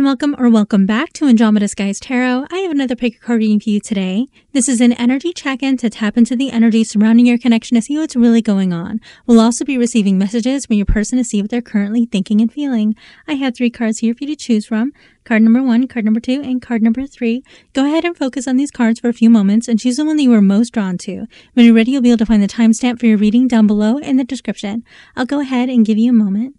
welcome or welcome back to Andromeda Skies Tarot. I have another pick a card reading for you today. This is an energy check-in to tap into the energy surrounding your connection to see what's really going on. We'll also be receiving messages from your person to see what they're currently thinking and feeling. I have 3 cards here for you to choose from. Card number 1, card number 2, and card number 3. Go ahead and focus on these cards for a few moments and choose the one that you are most drawn to. When you're ready, you'll be able to find the timestamp for your reading down below in the description. I'll go ahead and give you a moment.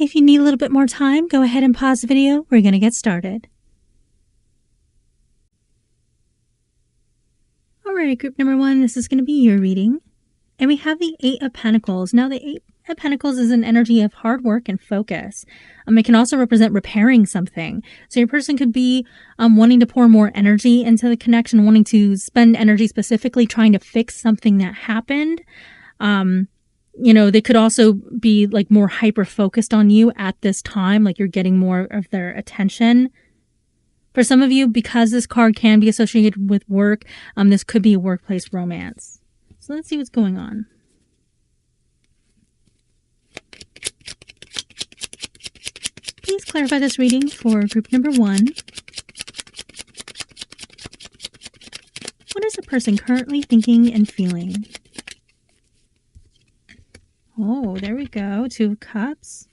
If you need a little bit more time, go ahead and pause the video. We're going to get started. Alright, group number 1, this is going to be your reading. And we have the 8 of Pentacles. Now, the 8 of Pentacles is an energy of hard work and focus. It can also represent repairing something. So your person could be wanting to pour more energy into the connection, wanting to spend energy specifically trying to fix something that happened. You know, they could also be like more hyper focused on you at this time, like you're getting more of their attention. For some of you, because this card can be associated with work, this could be a workplace romance. So let's see what's going on. Please clarify this reading for group number 1. What is the person currently thinking and feeling? Oh, there we go. 2 of Cups.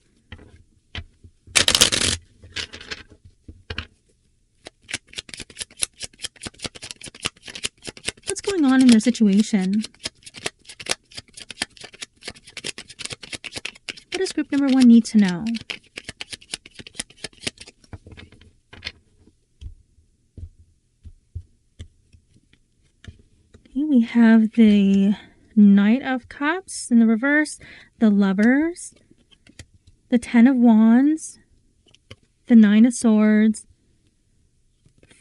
What's going on in their situation? What does group number 1 need to know? Okay, we have the Knight of Cups in the reverse, the Lovers, the 10 of Wands, the 9 of Swords,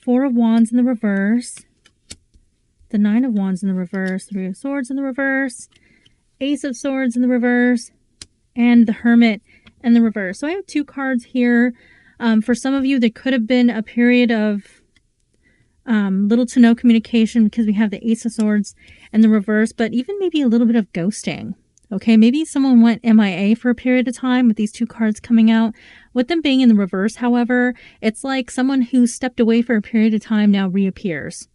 4 of Wands in the reverse, the 9 of Wands in the reverse, 3 of Swords in the reverse, Ace of Swords in the reverse, and the Hermit in the reverse. So I have 2 cards here. For some of you, there could have been a period of little to no communication because we have the Ace of Swords and the reverse, but even maybe a little bit of ghosting. Okay, maybe someone went MIA for a period of time with these 2 cards coming out. With them being in the reverse, however, it's like someone who stepped away for a period of time now reappears.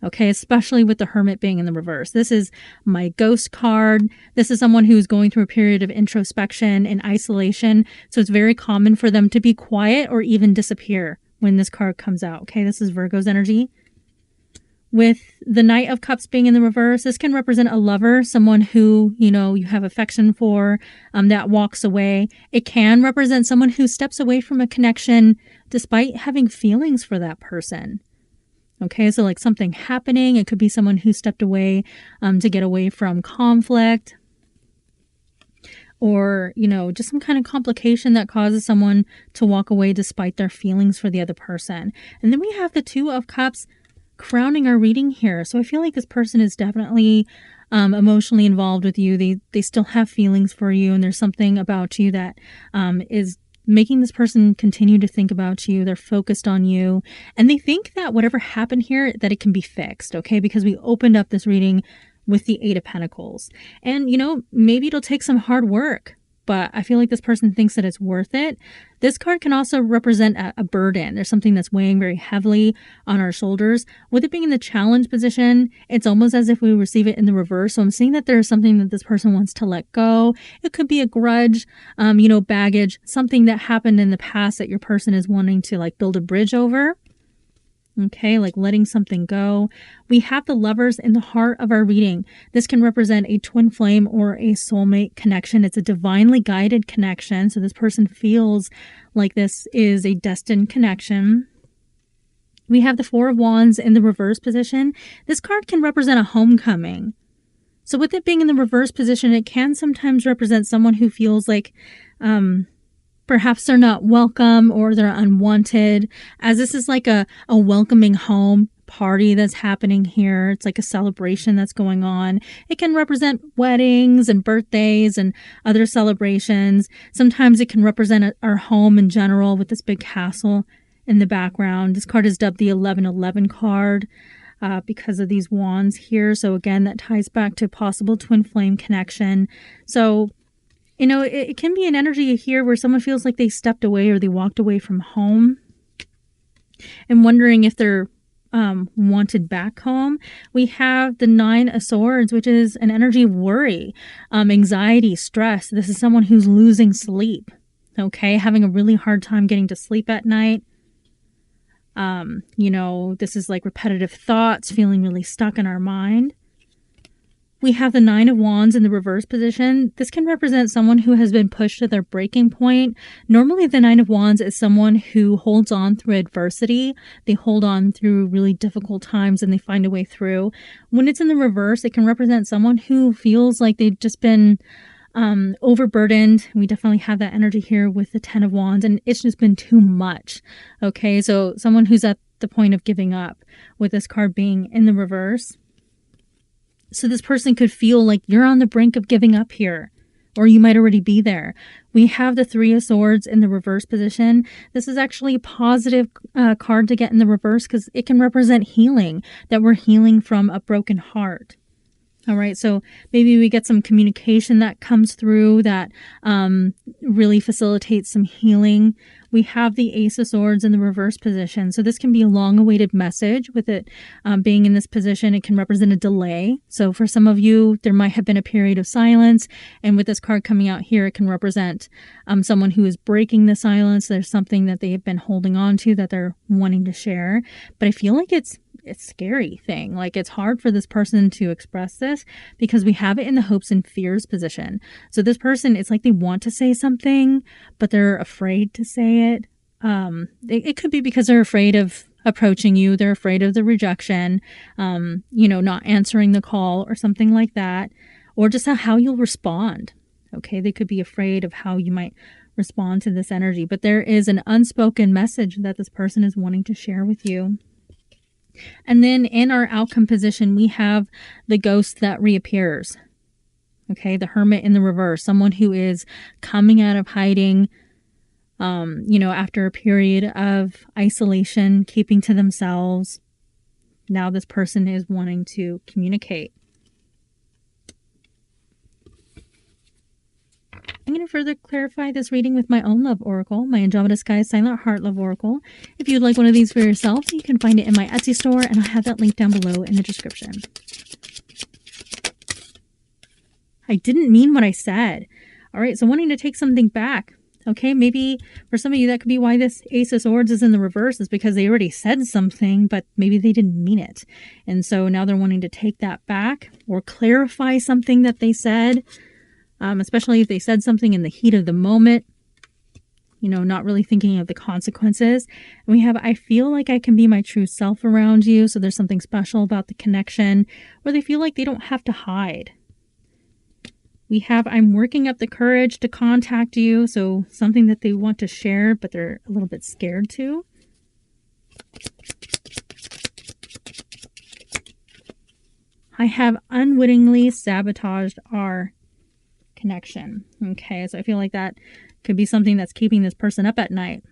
Okay, especially with the Hermit being in the reverse. This is my ghost card. This is someone who's going through a period of introspection and isolation. So it's very common for them to be quiet or even disappear when this card comes out. Okay, this is Virgo's energy. With the Knight of Cups being in the reverse, this can represent a lover, someone who, you know, you have affection for, that walks away. It can represent someone who steps away from a connection despite having feelings for that person. Okay, so like something happening. It could be someone who stepped away to get away from conflict. Or, you know, just some kind of complication that causes someone to walk away despite their feelings for the other person. And then we have the 2 of Cups crowning our reading here. So I feel like this person is definitely emotionally involved with you. They still have feelings for you, and there's something about you that is making this person continue to think about you. They're focused on you, and they think that whatever happened here, that it can be fixed, okay? Because we opened up this reading with the 8 of Pentacles. And, you know, maybe it'll take some hard work, but I feel like this person thinks that it's worth it. This card can also represent a burden. There's something that's weighing very heavily on our shoulders. With it being in the challenge position, it's almost as if we receive it in the reverse. So I'm seeing that there's something that this person wants to let go. It could be a grudge, you know, baggage, something that happened in the past that your person is wanting to like build a bridge over. Okay, like letting something go. We have the Lovers in the heart of our reading. This can represent a twin flame or a soulmate connection. It's a divinely guided connection. So this person feels like this is a destined connection. We have the 4 of Wands in the reverse position. This card can represent a homecoming. So with it being in the reverse position, it can sometimes represent someone who feels like Perhaps they're not welcome or they're unwanted, as this is like a welcoming home party that's happening here. It's like a celebration that's going on. It can represent weddings and birthdays and other celebrations. Sometimes it can represent our home in general with this big castle in the background. This card is dubbed the 1111 card because of these wands here. So again, that ties back to possible twin flame connection. So you know, it can be an energy here where someone feels like they stepped away or they walked away from home and wondering if they're wanted back home. We have the 9 of Swords, which is an energy of worry, anxiety, stress. This is someone who's losing sleep, okay, having a really hard time getting to sleep at night. You know, this is like repetitive thoughts, feeling really stuck in our mind. We have the 9 of Wands in the reverse position. This can represent someone who has been pushed to their breaking point. Normally, the 9 of Wands is someone who holds on through adversity. They hold on through really difficult times and they find a way through. When it's in the reverse, it can represent someone who feels like they've just been overburdened. We definitely have that energy here with the 10 of Wands, and it's just been too much. Okay, so someone who's at the point of giving up with this card being in the reverse. So this person could feel like you're on the brink of giving up here, or you might already be there. We have the 3 of Swords in the reverse position. This is actually a positive card to get in the reverse because it can represent healing, that we're healing from a broken heart. All right, so maybe we get some communication that comes through that really facilitates some healing. We have the Ace of Swords in the reverse position. So this can be a long-awaited message. With it being in this position, it can represent a delay. So for some of you, there might have been a period of silence. And with this card coming out here, it can represent someone who is breaking the silence. There's something that they have been holding on to that they're wanting to share. But I feel like it's a scary thing. Like it's hard for this person to express this because we have it in the hopes and fears position. So this person, it's like they want to say something, but they're afraid to say it. It could be because they're afraid of approaching you. They're afraid of the rejection, you know, not answering the call or something like that, or just how you'll respond. Okay. They could be afraid of how you might respond to this energy, but there is an unspoken message that this person is wanting to share with you. And then in our outcome position, we have the ghost that reappears. Okay, the Hermit in the reverse, someone who is coming out of hiding, you know, after a period of isolation, keeping to themselves. Now this person is wanting to communicate. I'm going to further clarify this reading with my own love oracle, my Andromeda Sky Silent Heart Love Oracle. If you'd like one of these for yourself, you can find it in my Etsy store, and I'll have that link down below in the description. I didn't mean what I said. All right, so wanting to take something back. Okay, maybe for some of you, that could be why this Ace of Swords is in the reverse, is because they already said something, but maybe they didn't mean it. And so now they're wanting to take that back or clarify something that they said. Especially if they said something in the heat of the moment, you know, not really thinking of the consequences. And we have, I feel like I can be my true self around you. So there's something special about the connection where they feel like they don't have to hide. We have, I'm working up the courage to contact you. So something that they want to share, but they're a little bit scared to. I have unwittingly sabotaged our connection. Okay, so I feel like that could be something that's keeping this person up at night,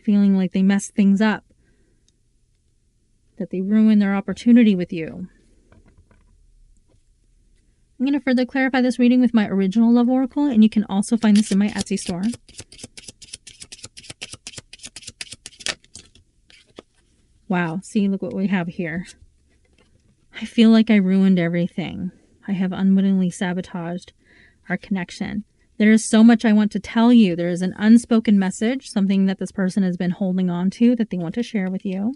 feeling like they messed things up, that they ruined their opportunity with you. I'm going to further clarify this reading with my original love oracle, and you can also find this in my Etsy store. Wow, see, look what we have here. I feel like I ruined everything. I have unwittingly sabotaged our connection. There is so much I want to tell you. There is an unspoken message, something that this person has been holding on to that they want to share with you.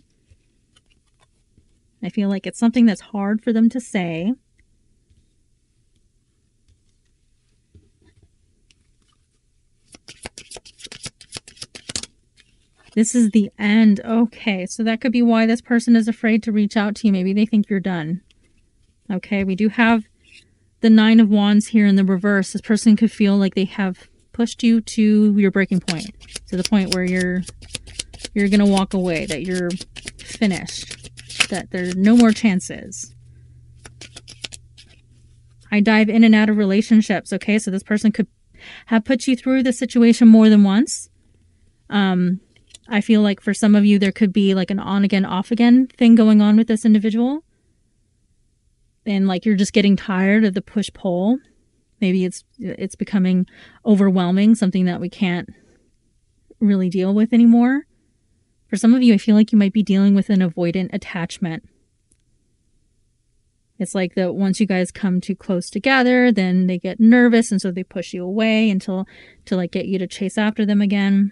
I feel like it's something that's hard for them to say. This is the end. Okay, so that could be why this person is afraid to reach out to you. Maybe they think you're done. Okay, we do have the 9 of Wands here in the reverse. This person could feel like they have pushed you to your breaking point, to the point where you're going to walk away, that you're finished, that there's no more chances. I dive in and out of relationships, okay? So this person could have put you through the situation more than once. I feel like for some of you, there could be like an on again, off again thing going on with this individual. And like you're just getting tired of the push-pull. Maybe it's becoming overwhelming, something that we can't really deal with anymore. For some of you, I feel like you might be dealing with an avoidant attachment. It's like that once you guys come too close together, then they get nervous and so they push you away to like get you to chase after them again.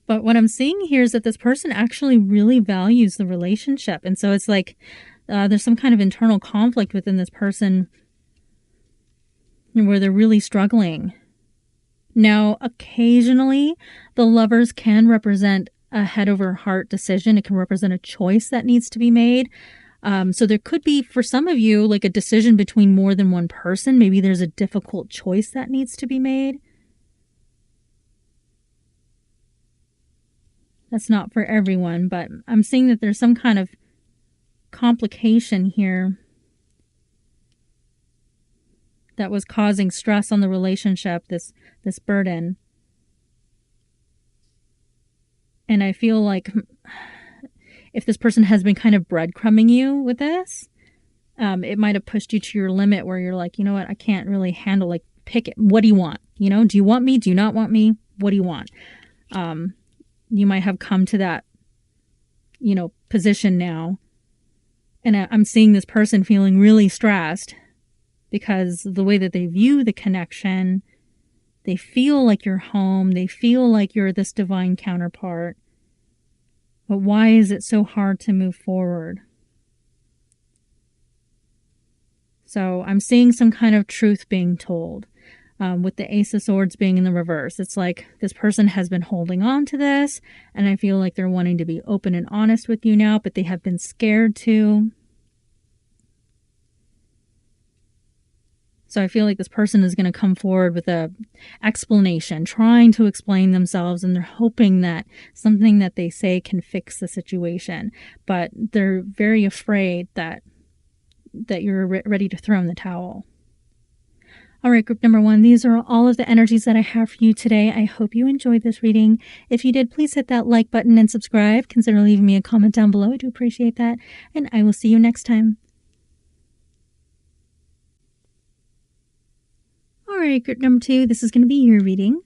But what I'm seeing here is that this person actually really values the relationship. And so it's like there's some kind of internal conflict within this person where they're really struggling. Now, occasionally, the Lovers can represent a head over heart decision. It can represent a choice that needs to be made. So there could be, for some of you, like a decision between more than one person. Maybe there's a difficult choice that needs to be made. That's not for everyone, but I'm seeing that there's some kind of complication here that was causing stress on the relationship, this burden. And I feel like if this person has been kind of breadcrumbing you with this, it might have pushed you to your limit where you're like, you know what, I can't really handle, like, pick it. What do you want? You know, do you want me? Do you not want me? What do you want? You might have come to that, you know, position now. And I'm seeing this person feeling really stressed because the way that they view the connection, they feel like you're home. They feel like you're this divine counterpart. But why is it so hard to move forward? So I'm seeing some kind of truth being told. With the Ace of Swords being in the reverse. It's like this person has been holding on to this, and I feel like they're wanting to be open and honest with you now, but they have been scared to. So I feel like this person is going to come forward with a explanation, trying to explain themselves, and they're hoping that something that they say can fix the situation. But they're very afraid that you're ready to throw in the towel. All right, group number 1, these are all of the energies that I have for you today. I hope you enjoyed this reading. If you did, please hit that like button and subscribe. Consider leaving me a comment down below. I do appreciate that. And I will see you next time. All right, group number 2, this is going to be your reading.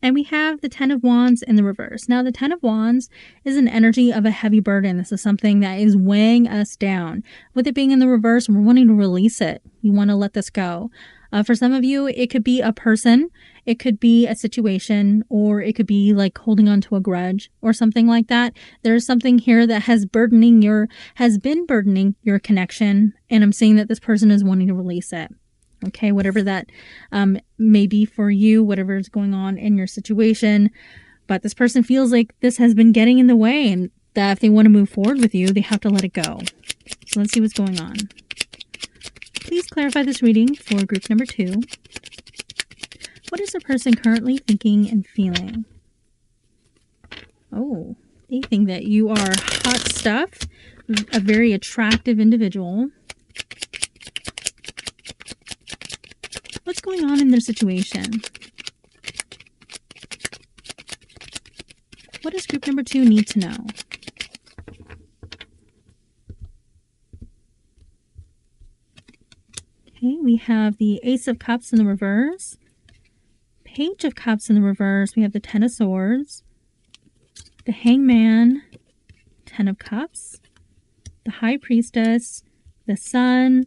And we have the Ten of Wands in the reverse. Now, the Ten of Wands is an energy of a heavy burden. This is something that is weighing us down. With it being in the reverse, we're wanting to release it. You want to let this go. For some of you, it could be a person, it could be a situation, or it could be like holding on to a grudge or something like that. There's something here that has been burdening your connection, and I'm seeing that this person is wanting to release it. Okay, whatever that may be for you, whatever is going on in your situation. But this person feels like this has been getting in the way, and that if they want to move forward with you, they have to let it go. So let's see what's going on. Please clarify this reading for group number 2. What is the person currently thinking and feeling? Oh, they think that you are hot stuff, a very attractive individual. What's going on in their situation? What does group number 2 need to know? Okay, we have the Ace of Cups in the reverse, Page of Cups in the reverse, we have the Ten of Swords, the Hangman, Ten of Cups, the High Priestess, the Sun,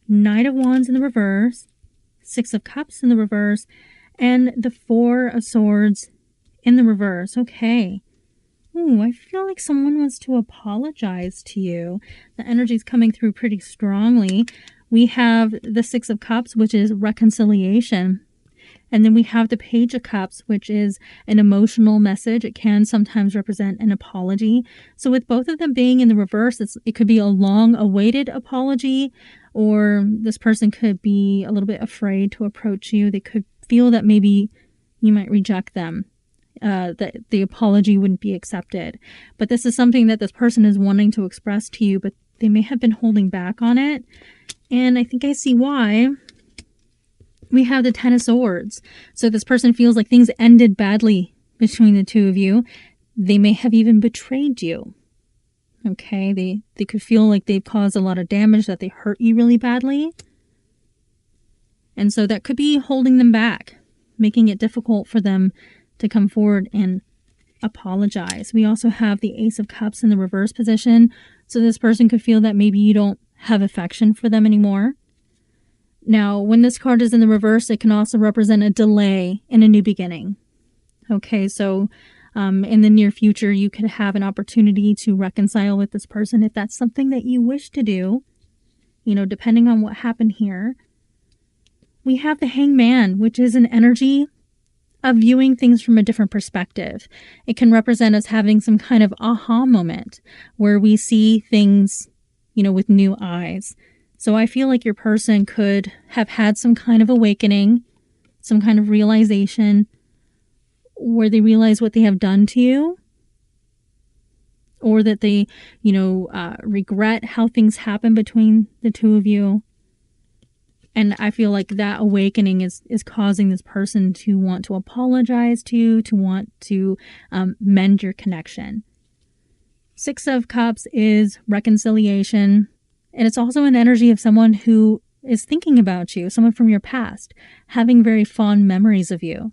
Knight of Wands in the reverse, Six of Cups in the reverse, and the Four of Swords in the reverse. Okay. Ooh, I feel like someone wants to apologize to you. The energy is coming through pretty strongly. We have the Six of Cups, which is reconciliation. And then we have the Page of Cups, which is an emotional message. It can sometimes represent an apology. So with both of them being in the reverse, it could be a long-awaited apology, or this person could be a little bit afraid to approach you. They could feel that maybe you might reject them, that the apology wouldn't be accepted. But this is something that this person is wanting to express to you, but they may have been holding back on it. And I think I see why. We have the Ten of Swords. So this person feels like things ended badly between the two of you. They may have even betrayed you. Okay, they could feel like they've caused a lot of damage, that they hurt you really badly. And so that could be holding them back, making it difficult for them to come forward and apologize. We also have the Ace of Cups in the reverse position. So this person could feel that maybe you don't have affection for them anymore. Now, when this card is in the reverse, it can also represent a delay in a new beginning. Okay, so in the near future, you could have an opportunity to reconcile with this person if that's something that you wish to do, you know, depending on what happened here. We have the Hangman, which is an energy of viewing things from a different perspective. It can represent us having some kind of aha moment where we see things, you know, with new eyes. So I feel like your person could have had some kind of awakening, some kind of realization where they realize what they have done to you, or that they, you know, regret how things happen between the two of you. And I feel like that awakening is causing this person to want to apologize to you, to want to mend your connection. Six of Cups is reconciliation. And it's also an energy of someone who is thinking about you, someone from your past, having very fond memories of you.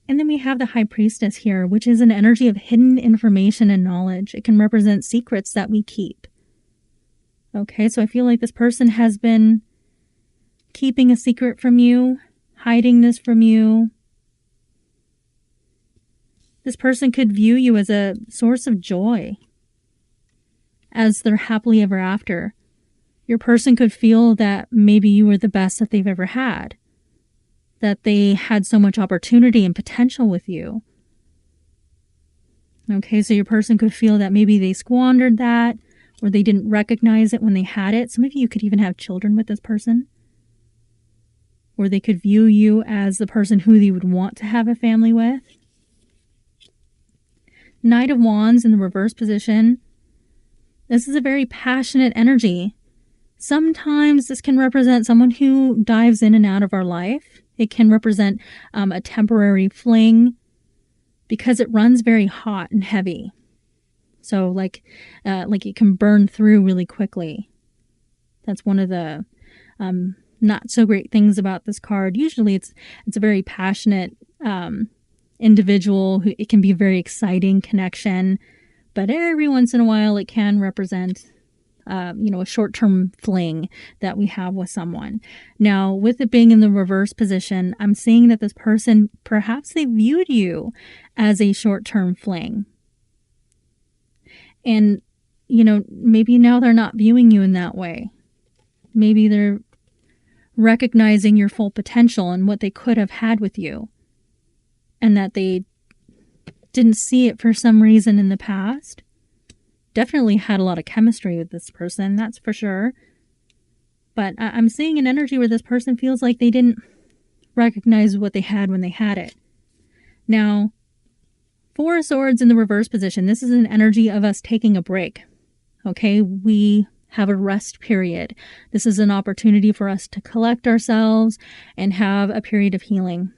And then we have the High Priestess here, which is an energy of hidden information and knowledge. It can represent secrets that we keep. Okay, so I feel like this person has been keeping a secret from you, hiding this from you. This person could view you as a source of joy, as they're happily ever after. Your person could feel that maybe you were the best that they've ever had, that they had so much opportunity and potential with you. Okay, so your person could feel that maybe they squandered that, or they didn't recognize it when they had it. Some of you could even have children with this person. Or they could view you as the person who they would want to have a family with. Knight of Wands in the reverse position. This is a very passionate energy. Sometimes this can represent someone who dives in and out of our life. It can represent a temporary fling because it runs very hot and heavy. So like it can burn through really quickly. That's one of the not so great things about this card. Usually it's a very passionate individual who, it can be a very exciting connection, but every once in a while it can represent a short-term fling that we have with someone. Now, with it being in the reverse position, I'm seeing that this person, perhaps they viewed you as a short-term fling. And, maybe now they're not viewing you in that way. Maybe they're recognizing your full potential and what they could have had with you, and that they didn't see it for some reason in the past. Definitely had a lot of chemistry with this person, that's for sure. But I'm seeing an energy where this person feels like they didn't recognize what they had when they had it. Now, Four of Swords in the reverse position. This is an energy of us taking a break. Okay, we have a rest period. This is an opportunity for us to collect ourselves and have a period of healing.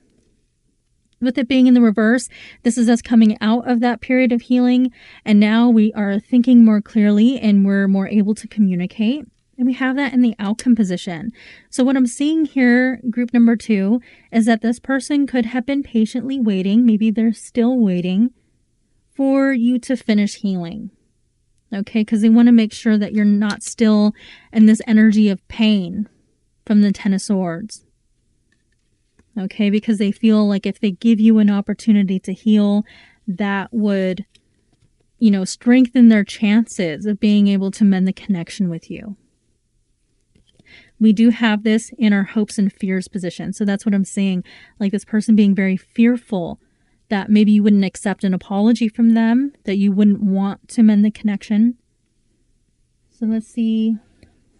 With it being in the reverse, this is us coming out of that period of healing, and now we are thinking more clearly and we're more able to communicate. And we have that in the outcome position. So what I'm seeing here, group number 2, is that this person could have been patiently waiting, maybe they're still waiting, for you to finish healing. Okay, because they want to make sure that you're not still in this energy of pain from the Ten of Swords. Okay, because they feel like if they give you an opportunity to heal, that would, strengthen their chances of being able to mend the connection with you. We do have this in our hopes and fears position. So that's what I'm seeing, like this person being very fearful that maybe you wouldn't accept an apology from them, that you wouldn't want to mend the connection. So let's see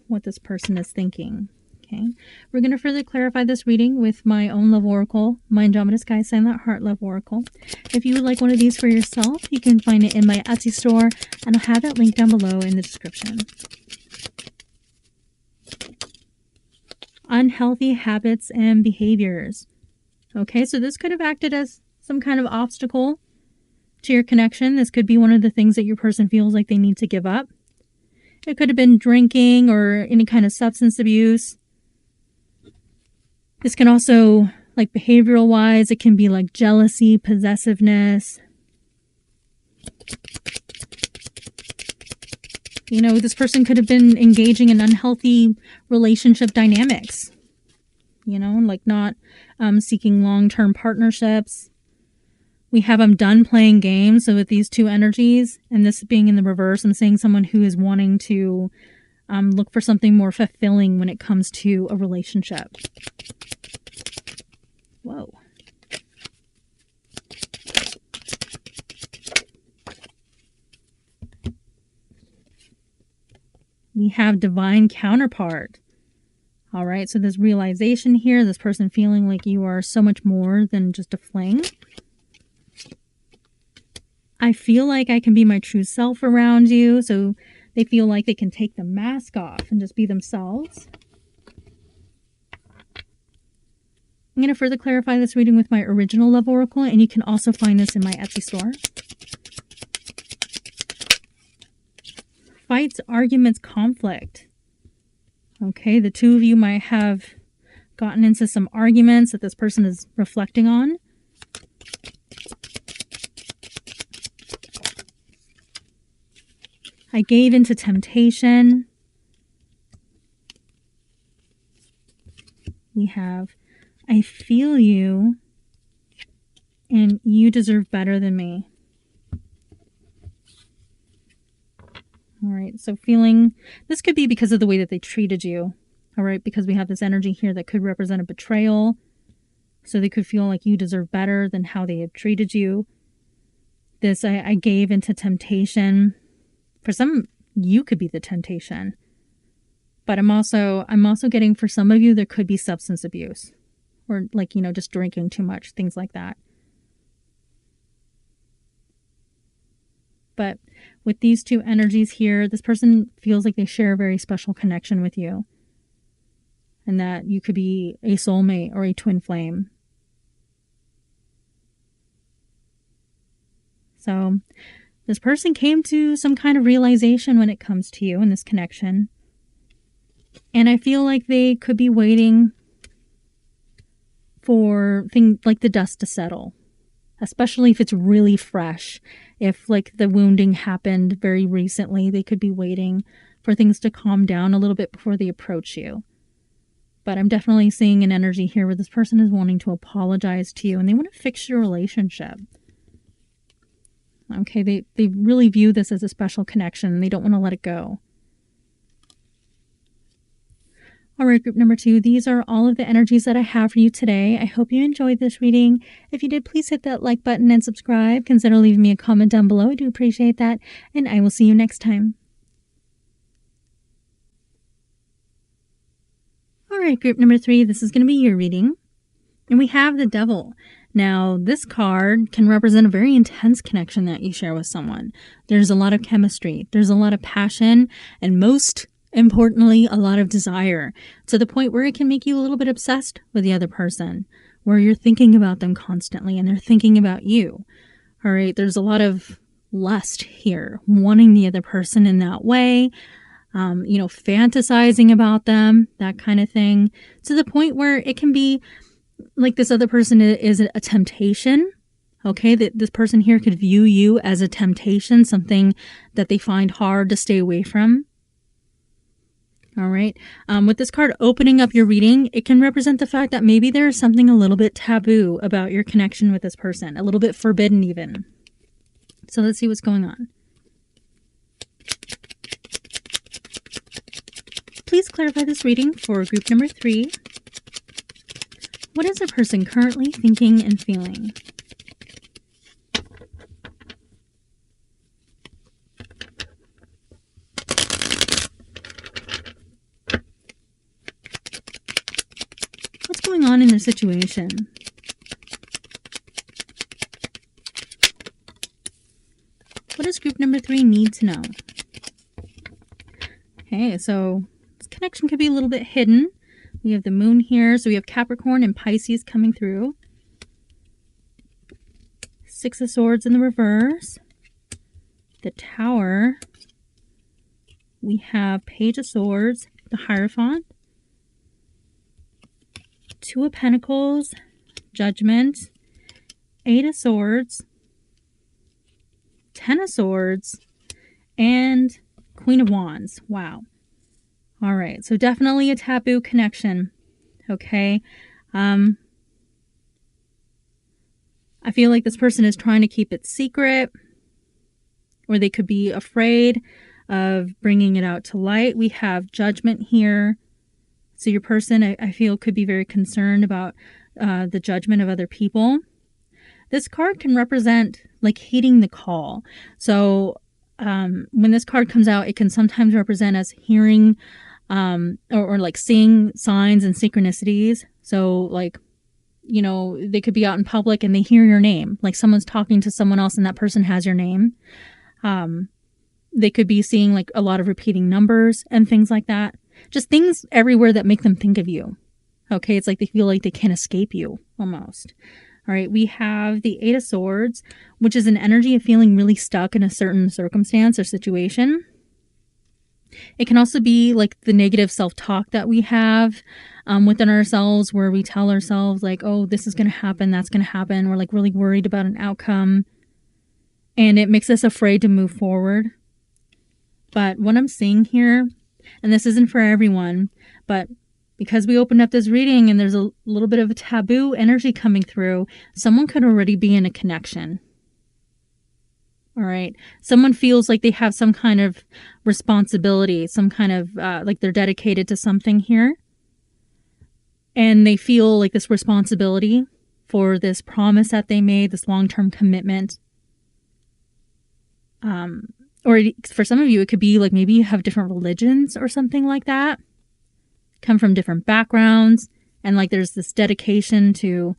what this person is thinking. Okay, we're going to further clarify this reading with my own love oracle, my Andromeda Sky Sign That Heart Love Oracle. If you would like one of these for yourself, you can find it in my Etsy store, and I'll have that link down below in the description. Unhealthy habits and behaviors. Okay, so this could have acted as some kind of obstacle to your connection. This could be one of the things that your person feels like they need to give up. It could have been drinking or any kind of substance abuse. This can also, like behavioral wise, it can be like jealousy, possessiveness. You know, this person could have been engaging in unhealthy relationship dynamics. You know, like not seeking long-term partnerships. We have them done playing games. So with these two energies, and this being in the reverse, I'm saying someone who is wanting to look for something more fulfilling when it comes to a relationship. Whoa. We have divine counterpart. All right, so this realization here, this person feeling like you are so much more than just a fling. I feel like I can be my true self around you, so they feel like they can take the mask off and just be themselves. I'm going to further clarify this reading with my original love oracle, and you can also find this in my Etsy store. Fights, arguments, conflict. Okay, the two of you might have gotten into some arguments that this person is reflecting on. I gave into temptation. We have, I feel you, and you deserve better than me. All right, so feeling, this could be because of the way that they treated you. All right, because we have this energy here that could represent a betrayal. So they could feel like you deserve better than how they have treated you. This, I gave into temptation. For some, you could be the temptation. But I'm also getting, for some of you, there could be substance abuse. Or like, you know, just drinking too much, things like that. But with these two energies here, this person feels like they share a very special connection with you. And that you could be a soulmate or a twin flame. So this person came to some kind of realization when it comes to you and this connection. And I feel like they could be waiting for things like the dust to settle. Especially if it's really fresh. If like the wounding happened very recently, they could be waiting for things to calm down a little bit before they approach you. But I'm definitely seeing an energy here where this person is wanting to apologize to you and they want to fix your relationship. Okay, they really view this as a special connection. They don't want to let it go. All right, group number 2, these are all of the energies that I have for you today. I hope you enjoyed this reading. If you did, please hit that like button and subscribe. Consider leaving me a comment down below. I do appreciate that. And I will see you next time. All right, group number 3, this is going to be your reading. And we have the Devil. Now, this card can represent a very intense connection that you share with someone. There's a lot of chemistry. There's a lot of passion. And most importantly, a lot of desire, to the point where it can make you a little bit obsessed with the other person, where you're thinking about them constantly and they're thinking about you. All right, there's a lot of lust here, wanting the other person in that way, you know, fantasizing about them, that kind of thing, to the point where it can be like this other person is a temptation. Okay, that this person here could view you as a temptation, something that they find hard to stay away from. All right. With this card opening up your reading, it can represent the fact that maybe there is something a little bit taboo about your connection with this person, a little bit forbidden even. So let's see what's going on. Please clarify this reading for group number 3. What is a person currently thinking and feeling? in their situation? What does group number 3 need to know? Okay, so this connection could be a little bit hidden. We have the moon here, so we have Capricorn and Pisces coming through. 6 of Swords in the reverse. The Tower. We have Page of Swords, the Hierophant. 2 of Pentacles, Judgment. 8 of Swords. 10 of Swords. And Queen of Wands. Wow. All right, so definitely a taboo connection. Okay. I feel like this person is trying to keep it secret, or they could be afraid of bringing it out to light. We have Judgment here. So your person, I feel, could be very concerned about the judgment of other people. This card can represent like heeding the call. So when this card comes out, it can sometimes represent us hearing or like seeing signs and synchronicities. So like, you know, they could be out in public and they hear your name, like someone's talking to someone else and that person has your name. They could be seeing like a lot of repeating numbers and things like that. Just things everywhere that make them think of you. Okay, it's like they feel like they can't escape you almost. All right, we have the 8 of Swords, which is an energy of feeling really stuck in a certain circumstance or situation. It can also be like the negative self-talk that we have within ourselves, where we tell ourselves like, oh, this is going to happen, that's going to happen. We're like really worried about an outcome, and it makes us afraid to move forward. But what I'm seeing here, and this isn't for everyone, but because we opened up this reading and there's a little bit of a taboo energy coming through, someone could already be in a connection. All right. Someone feels like they have some kind of responsibility, some kind of like they're dedicated to something here. And they feel like this responsibility for this promise that they made, this long-term commitment. Or for some of you, it could be like maybe you have different religions or something like that. Come from different backgrounds. And like there's this dedication to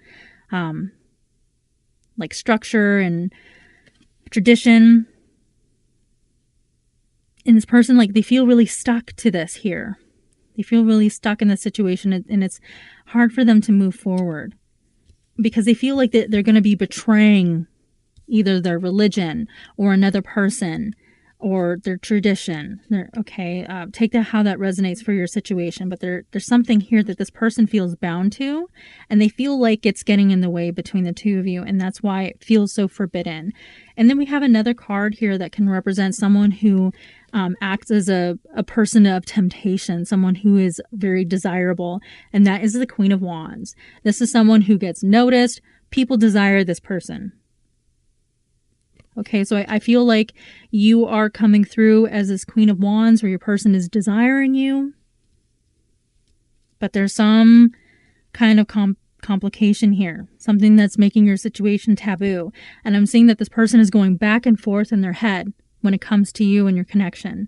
like structure and tradition. And this person, like, they feel really stuck to this here. They feel really stuck in this situation, and it's hard for them to move forward because they feel like they're going to be betraying either their religion or another person or their tradition. Take that how that resonates for your situation, but there's something here that this person feels bound to, and they feel like it's getting in the way between the two of you, and that's why it feels so forbidden. And then we have another card here that can represent someone who acts as a person of temptation, someone who is very desirable, and that is the Queen of Wands. This is someone who gets noticed. People desire this person. Okay, so I feel like you are coming through as this Queen of Wands where your person is desiring you. But there's some kind of complication here. Something that's making your situation taboo. And I'm seeing that this person is going back and forth in their head when it comes to you and your connection.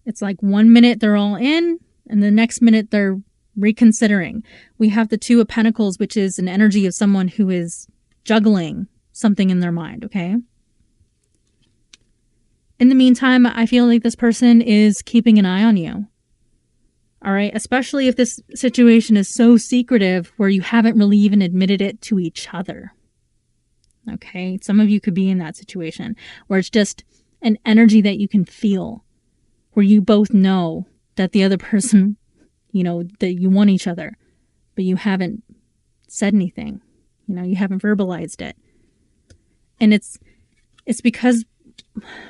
It's like 1 minute they're all in, and the next minute they're reconsidering. We have the 2 of Pentacles, which is an energy of someone who is juggling something in their mind, okay? In the meantime, I feel like this person is keeping an eye on you. All right, especially if this situation is so secretive where you haven't really even admitted it to each other. Okay, some of you could be in that situation where it's just an energy that you can feel, where you both know that the other person, you know, that you want each other, but you haven't said anything. You know, you haven't verbalized it. And it's because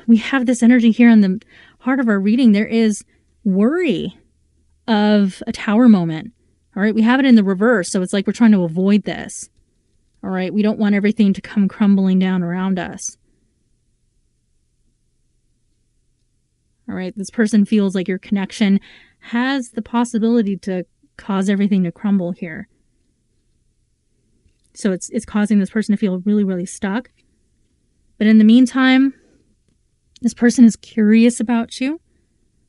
we have this energy here in the heart of our reading. There is worry of a tower moment. All right. We have it in the reverse. So it's like we're trying to avoid this. All right. We don't want everything to come crumbling down around us. All right. This person feels like your connection has the possibility to cause everything to crumble here. So it's causing this person to feel really, really stuck. But in the meantime, this person is curious about you.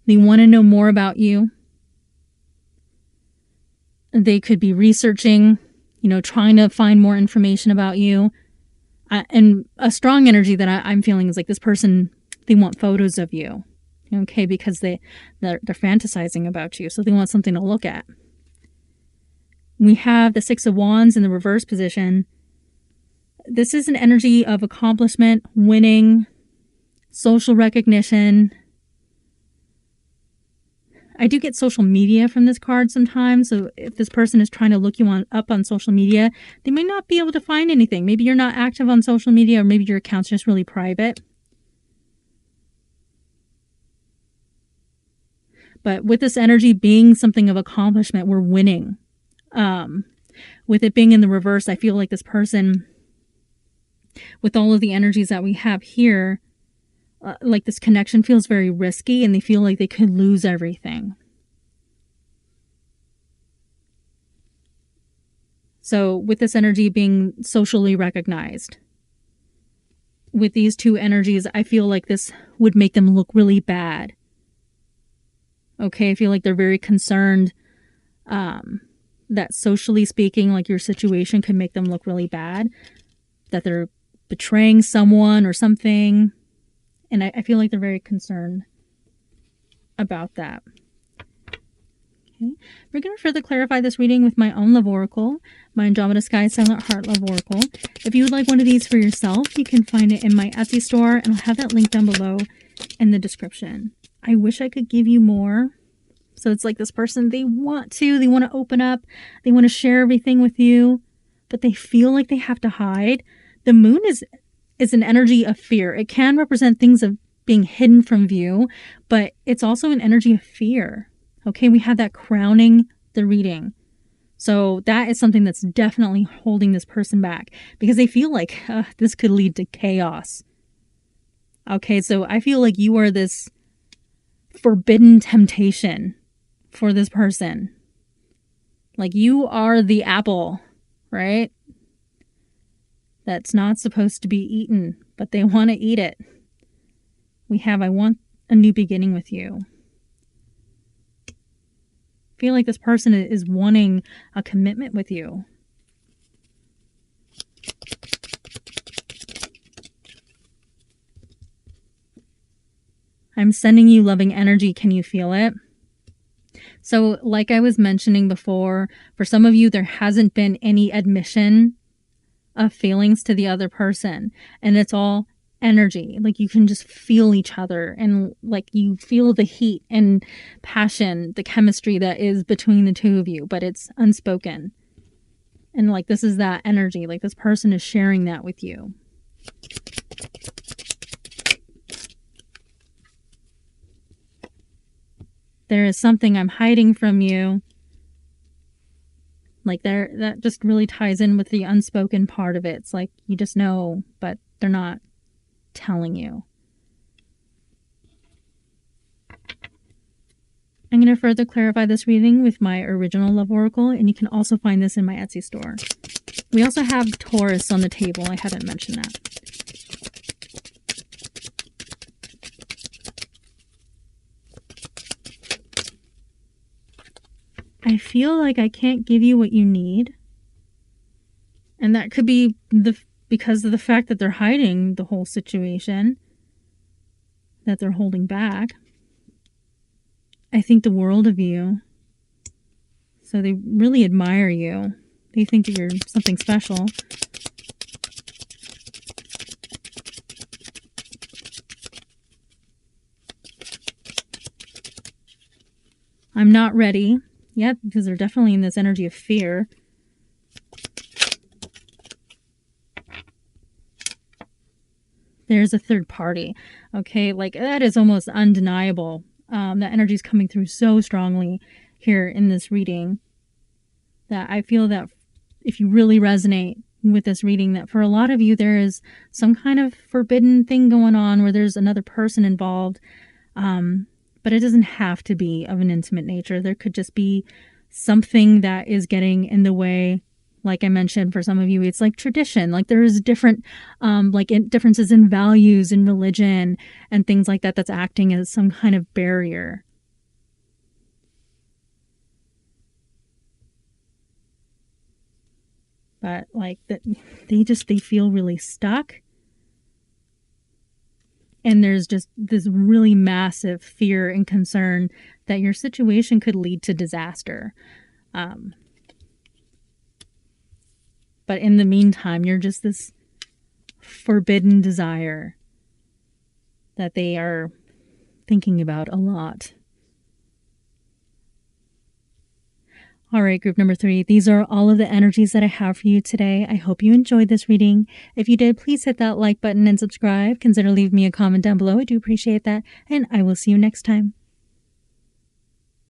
They want to know more about you. They could be researching, trying to find more information about you. And a strong energy that I'm feeling is like this person, they want photos of you, okay, because they're fantasizing about you. So they want something to look at. We have the Six of Wands in the reverse position. This is an energy of accomplishment, winning, social recognition. I do get social media from this card sometimes. So if this person is trying to look you up on social media, they may not be able to find anything. Maybe you're not active on social media, or maybe your account's just really private. But with this energy being something of accomplishment, we're winning. With it being in the reverse, I feel like this person, with all of the energies that we have here, like this connection feels very risky, and they feel like they could lose everything. So with this energy being socially recognized, with these two energies, I feel like this would make them look really bad. Okay, I feel like they're very concerned that socially speaking, like your situation could make them look really bad, that they're betraying someone or something. And I feel like they're very concerned about that. Okay. We're going to further clarify this reading with my own love oracle, my Andromeda Sky Silent Heart Love Oracle. If you would like one of these for yourself, you can find it in my Etsy store, and I'll have that link down below in the description. I wish I could give you more. So it's like this person, they want to open up, they want to share everything with you, but they feel like they have to hide. The moon is an energy of fear. It can represent things of being hidden from view, but it's also an energy of fear. Okay, we have that crowning the reading. So that is something that's definitely holding this person back, because they feel like this could lead to chaos. Okay, so I feel like you are this forbidden temptation for this person. Like you are the apple, right? That's not supposed to be eaten, but they want to eat it. We have, I want a new beginning with you. I feel like this person is wanting a commitment with you. I'm sending you loving energy. Can you feel it? So like I was mentioning before, for some of you, there hasn't been any admission of feelings to the other person, and it's all energy. Like you can just feel each other, and like you feel the heat and passion, the chemistry that is between the two of you, but it's unspoken. And like this is that energy, like this person is sharing that with you. There is something I'm hiding from you. Like that just really ties in with the unspoken part of it. It's like you just know, but they're not telling you. I'm going to further clarify this reading with my original love oracle, and you can also find this in my Etsy store. We also have Taurus on the table. I haven't mentioned that. I feel like I can't give you what you need. And that could be because of the fact that they're hiding the whole situation, that they're holding back. I think the world of you. So they really admire you. They think that you're something special. I'm not ready yet, because they're definitely in this energy of fear. There's a third party. Okay, like that is almost undeniable. That energy is coming through so strongly here in this reading that I feel that if you really resonate with this reading, that for a lot of you there is some kind of forbidden thing going on where there's another person involved. But it doesn't have to be of an intimate nature. There could just be something that is getting in the way. Like I mentioned, for some of you, it's like tradition. Like there is different, differences in values and religion and things like that that's acting as some kind of barrier. but like that they feel really stuck. And there's just this really massive fear and concern that your situation could lead to disaster. But in the meantime, you're just this forbidden desire that they are thinking about a lot. All right, group number 3. These are all of the energies that I have for you today. I hope you enjoyed this reading. If you did, please hit that like button and subscribe. Consider leaving me a comment down below. I do appreciate that. And I will see you next time.